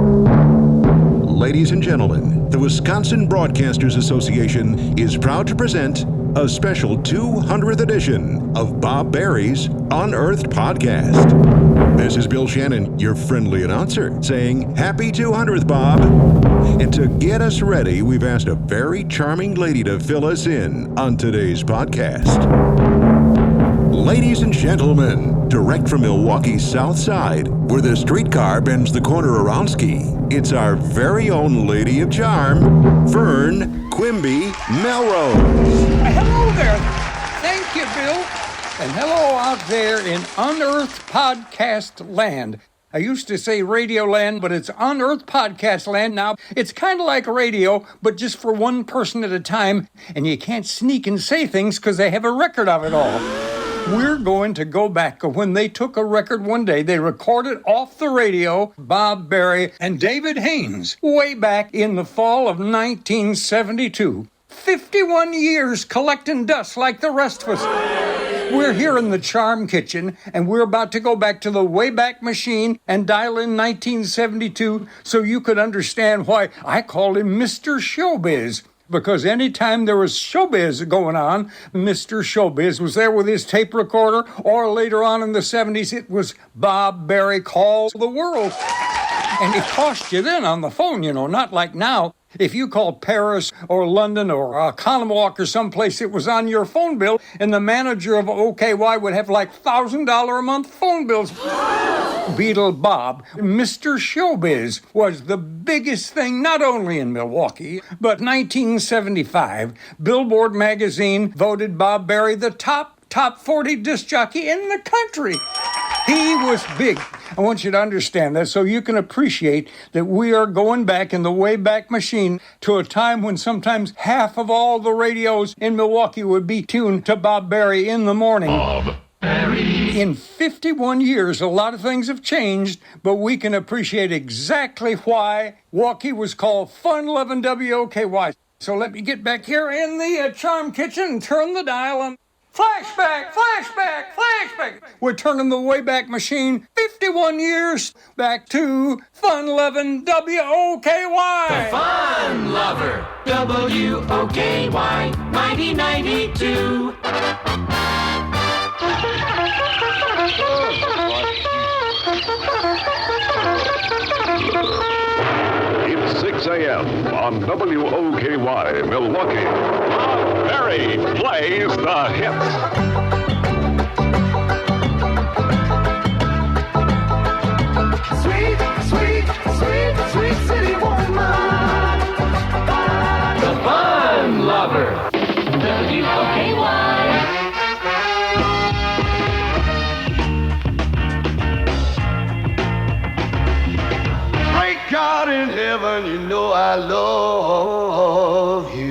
Ladies and gentlemen, the Wisconsin Broadcasters Association is proud to present a special 200th edition of Bob Barry's Unearthed podcast. This is Bill Shannon, your friendly announcer, saying happy 200th, Bob. And to get us ready, we've asked a very charming lady to fill us in on today's podcast. Ladies and gentlemen, direct from Milwaukee's South Side, where the streetcar bends the corner of Ronsky, it's our very own Lady of Charm, Fern Quimby Melrose. Hello there. Thank you, Bill. And hello out there in Unearthed Podcast Land. I used to say Radio Land, but it's Unearthed Podcast Land now. It's kind of like radio, but just for one person at a time, and you can't sneak and say things because they have a record of it all. We're going to go back to when they took a record one day. They recorded off the radio Bob Barry and David Haines way back in the fall of 1972. 51 years collecting dust like the rest of us. We're here in the Charm Kitchen, and we're about to go back to the Wayback Machine and dial in 1972 so you could understand why I called him Mr. Showbiz. Because anytime there was showbiz going on, Mr. Showbiz was there with his tape recorder, or later on in the 70s, it was Bob Barry Calls the World. And it cost you then on the phone, you know, not like now. If you called Paris or London or Conomowoc or someplace, it was on your phone bill, and the manager of OKY would have like $1,000 a month phone bills. Beetle Bob, Mr. Showbiz, was the biggest thing not only in Milwaukee, but 1975, Billboard magazine voted Bob Barry the top 40 disc jockey in the country. He was big. I want you to understand that so you can appreciate that we are going back in the Wayback Machine to a time when sometimes half of all the radios in Milwaukee would be tuned to Bob Barry in the morning. Bob Barry. In 51 years, a lot of things have changed, but we can appreciate exactly why WOKY was called Fun-Lovin' WOKY. So let me get back here in the Charm Kitchen and turn the dial on. Flashback, flashback, flashback. We're turning the Wayback Machine 51 years back to Fun-Lovin' WOKY. The Fun Lover, WOKY, 1992. It's 6 a.m. on WOKY, Milwaukee. Bob Barry plays the hits. Sweet, sweet, sweet, sweet city woman. The Fun Lover, WOKY. Great God in heaven, you know I love you.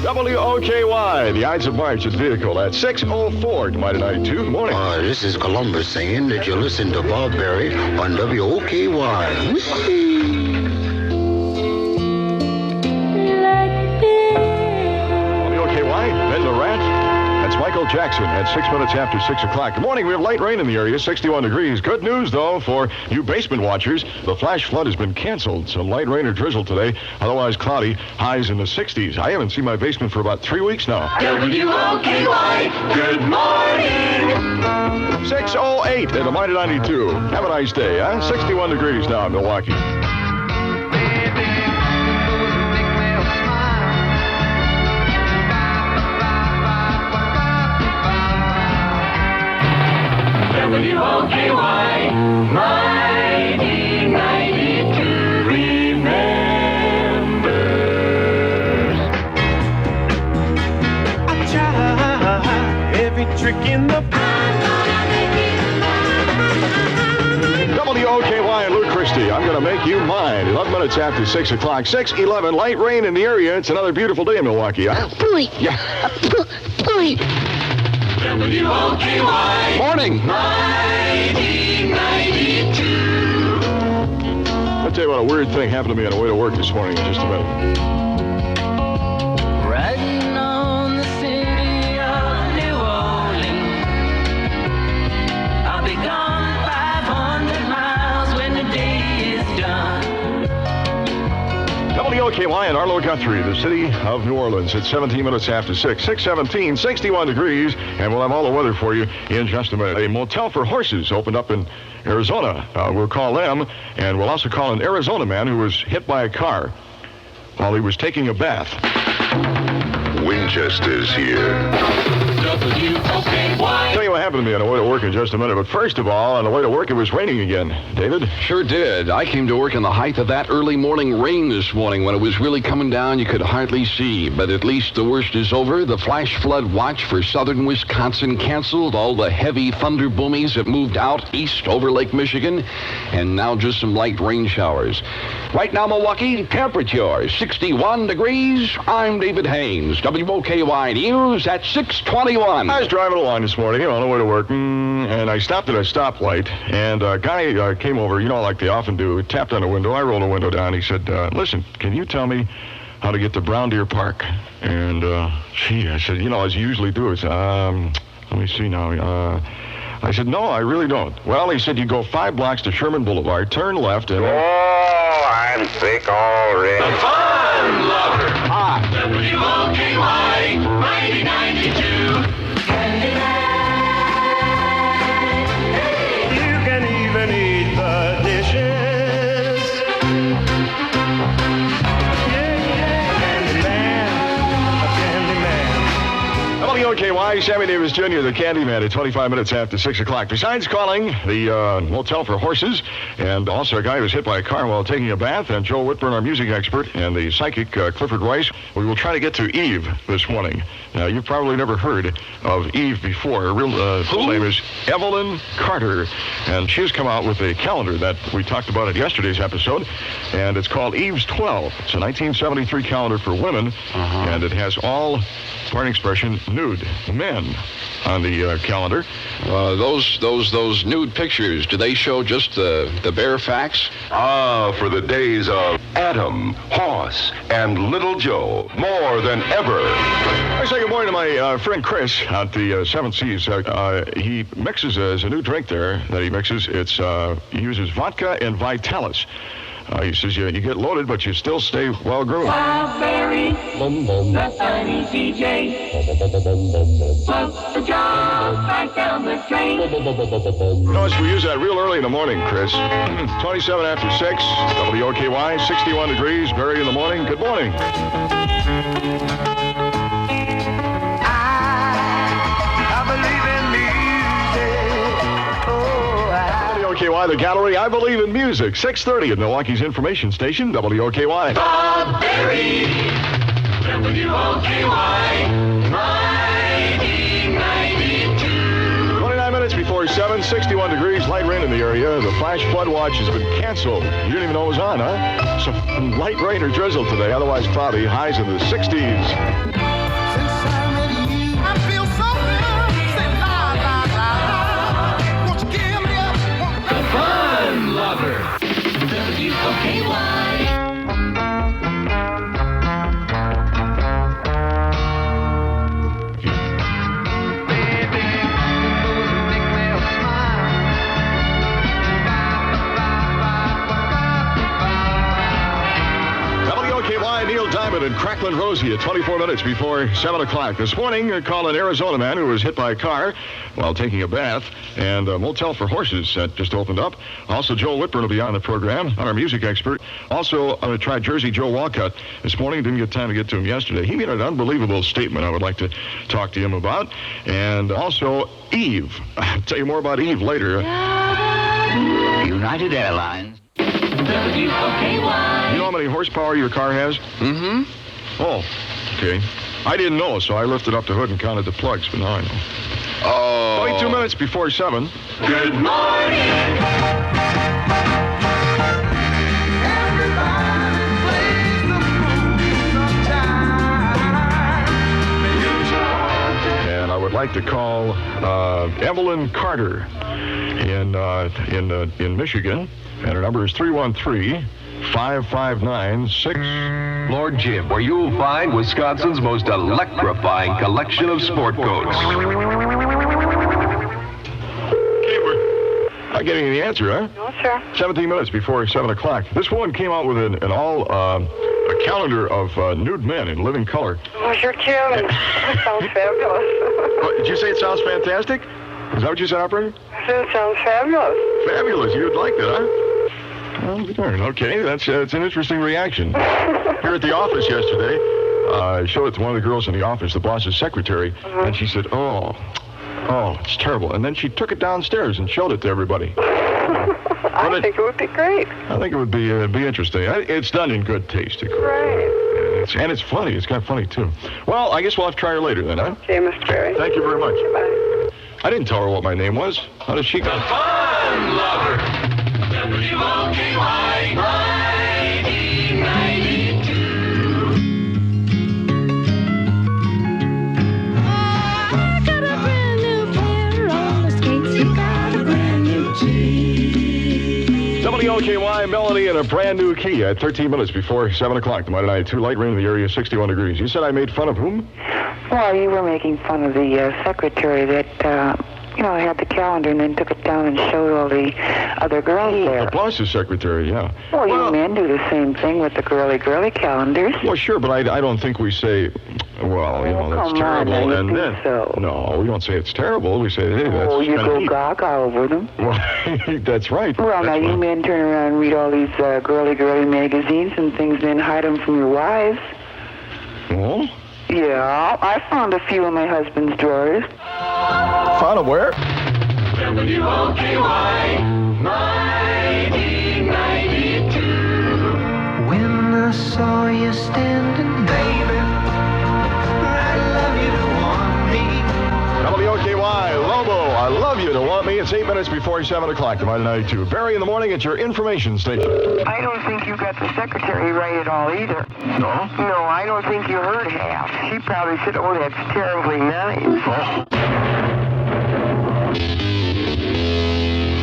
WOKY, the Ides of March is vehicle at 6:04 to Mighty 92. Good morning. This is Columbus saying that you listen to Bob Barry on WOKY. WOKY, then the Rat. That's Michael Jackson at 6 minutes after 6 o'clock. Good morning. We have light rain in the area, 61 degrees. Good news, though, for you basement watchers. The flash flood has been canceled. Some light rain or drizzle today. Otherwise cloudy. Highs in the 60s. I haven't seen my basement for about 3 weeks now. WOKY, good morning. 6:08 at the Mighty 92. Have a nice day, huh? 61 degrees now in Milwaukee. WOKY, 1992 remembers. I try every trick in the WOKY and Luke Christie, I'm going to make you mine. 11 minutes after 6 o'clock. 6:11, light rain in the area. It's another beautiful day in Milwaukee, huh? Boy. Yeah. Boy. WOKY, Morning. 1992. I'll tell you what, a weird thing happened to me on the way to work this morning in just a minute. Riding on the city of New Orleans, I'll be WOKY in Arlo Guthrie, the city of New Orleans. It's 17 minutes after 6. 6:17, 61 degrees, and we'll have all the weather for you in just a minute. A motel for horses opened up in Arizona. We'll call them, and we'll also call an Arizona man who was hit by a car while he was taking a bath. Winchester's here. Tell you what happened to me on the way to work in just a minute. But first of all, on the way to work, it was raining again. David? Sure did. I came to work in the height of that early morning rain this morning when it was really coming down. You could hardly see. But at least the worst is over. The flash flood watch for southern Wisconsin canceled. All the heavy thunder boomies have moved out east over Lake Michigan. And now just some light rain showers. Right now, Milwaukee, temperature 61 degrees. I'm David Haines. WOKY News at 6:21. I was driving along this morning, on the way to work, and I stopped at a stoplight, and a guy came over, like they often do, tapped on the window. I rolled the window down. He said, listen, can you tell me how to get to Brown Deer Park? And, I said, as you usually do, it's, let me see now. I said, no, I really don't. Well, he said, you go 5 blocks to Sherman Boulevard, turn left, and... Oh, I'm sick already. The Fun Lover. WOKY 9092. You can even eat the dishes. Candyman. WOKY, Sammy Davis Jr., the Candyman, at 25 minutes after 6 o'clock. Besides calling the motel for horses, and also a guy who was hit by a car while taking a bath, and Joe Whitburn, our music expert, and the psychic Clifford Rice, we will try to get to Eve this morning. Now, you've probably never heard of Eve before. Her real name is Evelyn Carter, and she has come out with a calendar that we talked about in yesterday's episode, and it's called Eve's 12. It's a 1973 calendar for women, and it has all, pardon expression, nude men on the calendar. Those nude pictures, do they show just the bare facts? Ah, for the days of Adam, Hoss, and Little Joe, more than ever. I say good morning to my friend Chris at the Seven Seas. He mixes as a new drink there that he mixes. It's he uses vodka and Vitalis. He says you get loaded, but you still stay well-groomed. Wildberry, the sunny CJ. Smoke the job back down the train. Notice we use that real early in the morning, Chris. 27 after 6, WOKY, 61 degrees, Barry in the morning. Good morning. I believe in music. Oh, WOKY, the gallery. I believe in music. 6:30 at Milwaukee's information station, WOKY. Bob Berry, WOKY 9092. 29 minutes before 7, 61 degrees, light rain in the area. The flash flood watch has been canceled. You didn't even know it was on, huh? Some light rain or drizzle today, otherwise cloudy, highs in the 60s. Fun Lover. WOKY. Neil Diamond and Cracklin' Rosie at 24 minutes before 7 o'clock. This morning, called an Arizona man who was hit by a car while taking a bath, and a motel for horses that just opened up. Also, Joel Whitburn will be on the program, our music expert. Also, I'm going to try Jersey Joe Walcott this morning. Didn't get time to get to him yesterday. He made an unbelievable statement I would like to talk to him about. And also, Eve. I'll tell you more about Eve later. United Airlines. WOKY. You know how many horsepower your car has? Mm-hmm. Oh, okay. I didn't know, so I lifted up the hood and counted the plugs, but now I know. Oh. 22 minutes before 7. Good morning. And I would like to call Evelyn Carter in Michigan, and her number is 313-559-6. Lord Jim, where you'll find Wisconsin's most electrifying collection of sport coats. Okay, we're not getting any answer, huh? No, sir. 17 minutes before 7 o'clock. This woman came out with an all a calendar of nude men in living color. Oh, you're kidding. That sounds fabulous. Did you say it sounds fantastic? Is that what you said, operator? I said it sounds fabulous. Fabulous. You'd like that, huh? Well, darn. Okay, that's an interesting reaction. Here at the office yesterday, I showed it to one of the girls in the office, the boss's secretary, and she said, oh, it's terrible. And then she took it downstairs and showed it to everybody. I think it would be great. I think it would be interesting. It's done in good taste, of course. Right. And it's funny. It's kind of funny, too. Well, I guess we'll have to try her later then, huh? Okay, Mr. Berry. Thank you very much. Bye. I didn't tell her what my name was. How does she... The Fun Lover. WOKY 1992. I got a brand new pair of roller skates. You got a brand new key. WOKY Melody in a brand new key at 13 minutes before 7 o'clock. The Mighty 92, light rain in the area, 61 degrees. You said I made fun of whom? Well, you were making fun of the secretary that, had the calendar and then took it down and showed all the other girls there. The boss's secretary, yeah. Well, you men do the same thing with the girly calendars. Well, sure, but I don't think we say, well, that's terrible. On, and then, so. No, we don't say it's terrible. We say, hey, that's you go neat. gaga over them. Well, that's right. Well, now you men turn around and read all these girly magazines and things and then hide them from your wives. Oh? Yeah, I found a few in my husband's drawers. Found them where? WOKY 1992. When I saw you standing, baby, I love you to want me. WOKY, Lobo, I love you to want me. It's 8 minutes before 7 o'clock, the Mighty 92. Barry in the morning at your information station. I don't think you got the secretary right at all either. No? No, I don't think you heard half. She probably said, oh, that's terribly nice.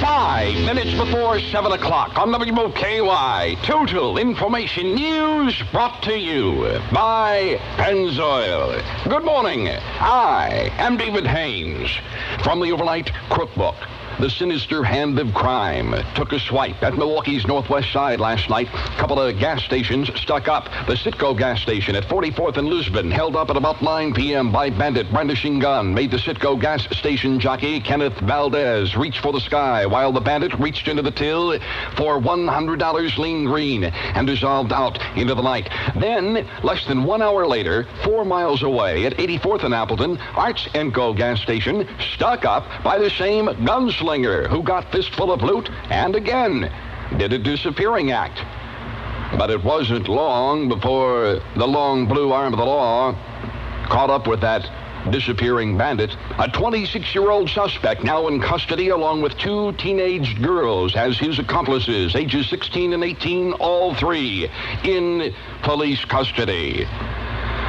5 minutes before 7 o'clock on WOKY, Total Information News brought to you by Pennzoil. Good morning. I am David Haines. From the overnight Crookbook. The sinister hand of crime took a swipe at Milwaukee's northwest side last night. A couple of gas stations stuck up. The Citgo gas station at 44th and Lisbon held up at about 9 p.m. by bandit brandishing gun made the Citgo gas station jockey Kenneth Valdez reach for the sky while the bandit reached into the till for $100 lean green and dissolved out into the night. Then, less than 1 hour later, 4 miles away at 84th and Appleton, Arts & Co gas station stuck up by the same gunslinger who got fistful of loot and again did a disappearing act. But it wasn't long before the long blue arm of the law caught up with that disappearing bandit. A 26-year-old suspect now in custody along with 2 teenage girls as his accomplices, ages 16 and 18, all 3 in police custody.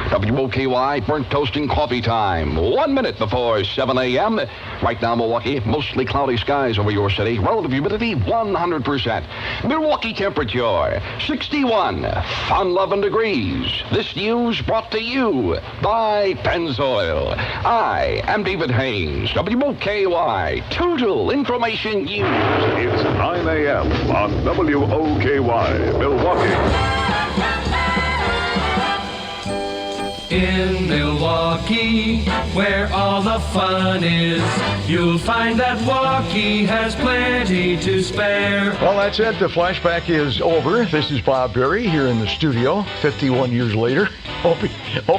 WOKY, burnt toast and coffee time. 1 minute before 7 a.m. Right now, Milwaukee, mostly cloudy skies over your city. Relative humidity, 100%. Milwaukee temperature, 61. Fun 11 degrees. This news brought to you by Pennzoil. I am David Haines. WOKY, Total Information News. It's 9 a.m. on WOKY, Milwaukee. In Milwaukee, where all the fun is, you'll find that WOKY has plenty to spare. Well, that's it. The flashback is over. This is Bob Berry here in the studio 51 years later. Hope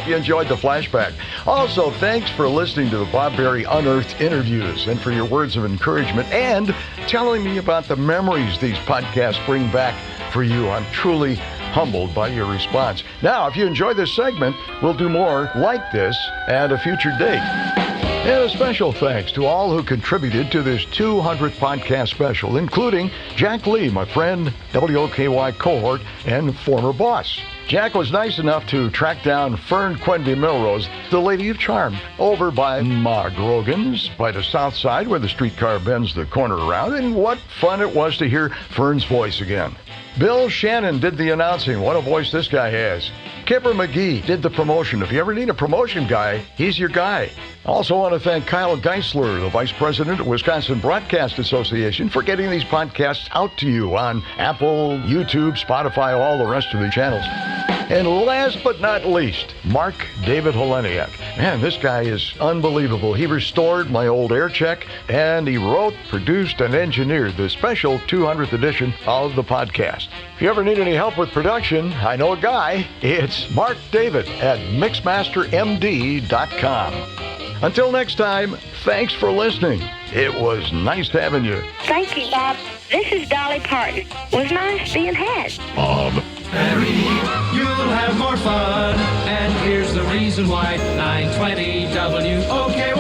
you enjoyed the flashback. Also, thanks for listening to the Bob Berry Unearthed interviews and for your words of encouragement and telling me about the memories these podcasts bring back for you. I'm truly humbled by your response. Now, if you enjoy this segment, we'll do more like this at a future date. And a special thanks to all who contributed to this 200th podcast special, including Jack Lee, my friend, WOKY cohort, and former boss. Jack was nice enough to track down Fern Quenby Milrose, the Lady of Charm, over by Ma Grogan's, by the south side where the streetcar bends the corner around, and what fun it was to hear Fern's voice again. Bill Shannon did the announcing. What a voice this guy has. Kipper McGee did the promotion. If you ever need a promotion guy, he's your guy. Also want to thank Kyle Geisler, the Vice President of Wisconsin Broadcast Association, for getting these podcasts out to you on Apple, YouTube, Spotify, all the rest of the channels. And last but not least, Mark David Heleniak. Man, this guy is unbelievable. He restored my old air check, and he wrote, produced, and engineered the special 200th edition of the podcast. If you ever need any help with production, I know a guy. It's Mark David at mixmastermd.com. Until next time, thanks for listening. It was nice having you. Thank you, Bob. This is Dolly Parton. Was nice being had. Bob Berry, you'll have more fun. And here's the reason why. 920 WOKY.